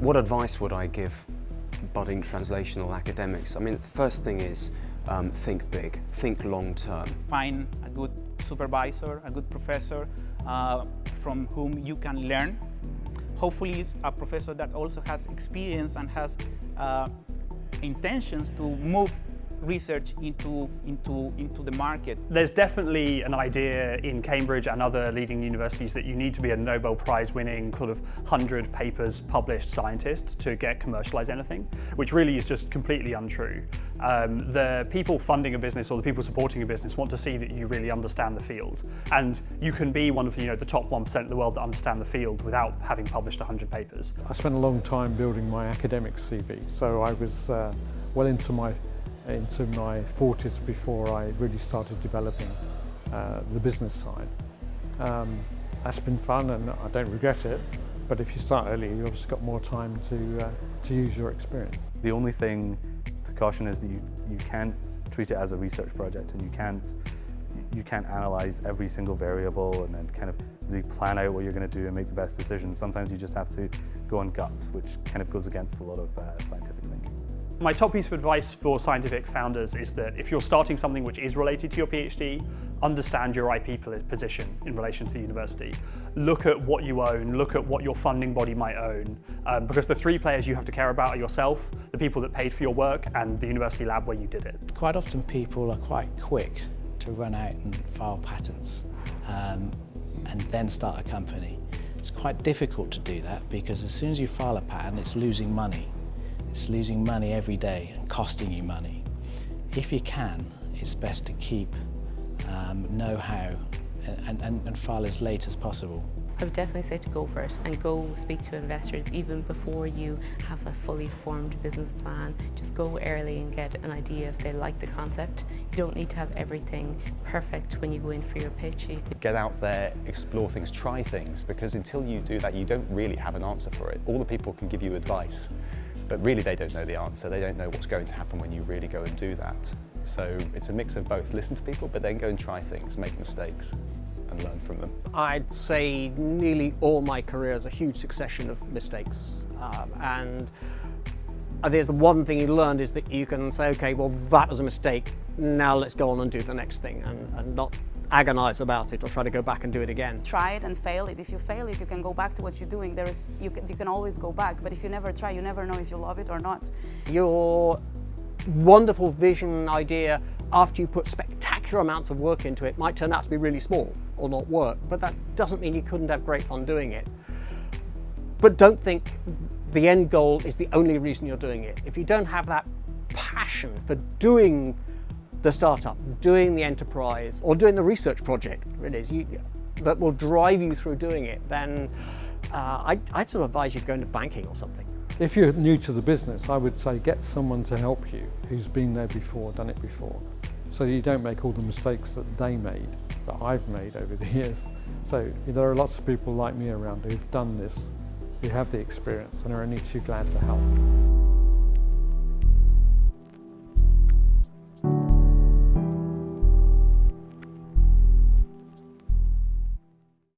What advice would I give budding translational academics? I mean, the first thing is think big, think long term. Find a good supervisor, a good professor from whom you can learn. Hopefully a professor that also has experience and has intentions to move research into the market. There's definitely an idea in Cambridge and other leading universities that you need to be a Nobel Prize winning sort of 100 papers published scientist to get commercialize anything, which really is just completely untrue. The people funding a business or the people supporting a business want to see that you really understand the field, and you can be one of the top 1% of the world that understand the field without having published 100 papers. I spent a long time building my academic CV, so I was well into my 40s before I really started developing the business side. That's been fun and I don't regret it, but if you start early, you've obviously got more time to use your experience. The only thing to caution is that you can't treat it as a research project, and you can't analyze every single variable and then kind of really plan out what you're going to do and make the best decisions. Sometimes you just have to go on guts, which kind of goes against a lot of scientific thinking. My top piece of advice for scientific founders is that if you're starting something which is related to your PhD, understand your IP position in relation to the university. Look at what you own, look at what your funding body might own, because the three players you have to care about are yourself, the people that paid for your work, and the university lab where you did it. Quite often people are quite quick to run out and file patents and then start a company. It's quite difficult to do that because as soon as you file a patent, it's losing money. It's losing money every day and costing you money. If you can, it's best to keep know-how and file as late as possible. I would definitely say to go for it and go speak to investors even before you have a fully formed business plan. Just go early and get an idea if they like the concept. You don't need to have everything perfect when you go in for your pitch. Get out there, explore things, try things, because until you do that, you don't really have an answer for it. All the people can give you advice, but really they don't know the answer. They don't know what's going to happen when you really go and do that. So it's a mix of both. Listen to people, but then go and try things, make mistakes and learn from them. I'd say nearly all my career is a huge succession of mistakes. And there's the one thing you learned is that you can say, okay, well, that was a mistake. Now let's go on and do the next thing and not agonize about it or try to go back and do it again. Try it and fail it. If you fail it, you can go back to what you're doing. You can always go back, but if you never try, you never know if you love it or not. Your wonderful vision idea, after you put spectacular amounts of work into it, might turn out to be really small or not work, but that doesn't mean you couldn't have great fun doing it. But don't think the end goal is the only reason you're doing it. If you don't have that passion for doing the startup, doing the enterprise, or doing the research project, that will drive you through doing it, then I'd sort of advise you go into banking or something. If you're new to the business, I would say get someone to help you who's been there before, done it before, so you don't make all the mistakes that they made, that I've made over the years. So there are lots of people like me around who've done this, who have the experience and are only too glad to help.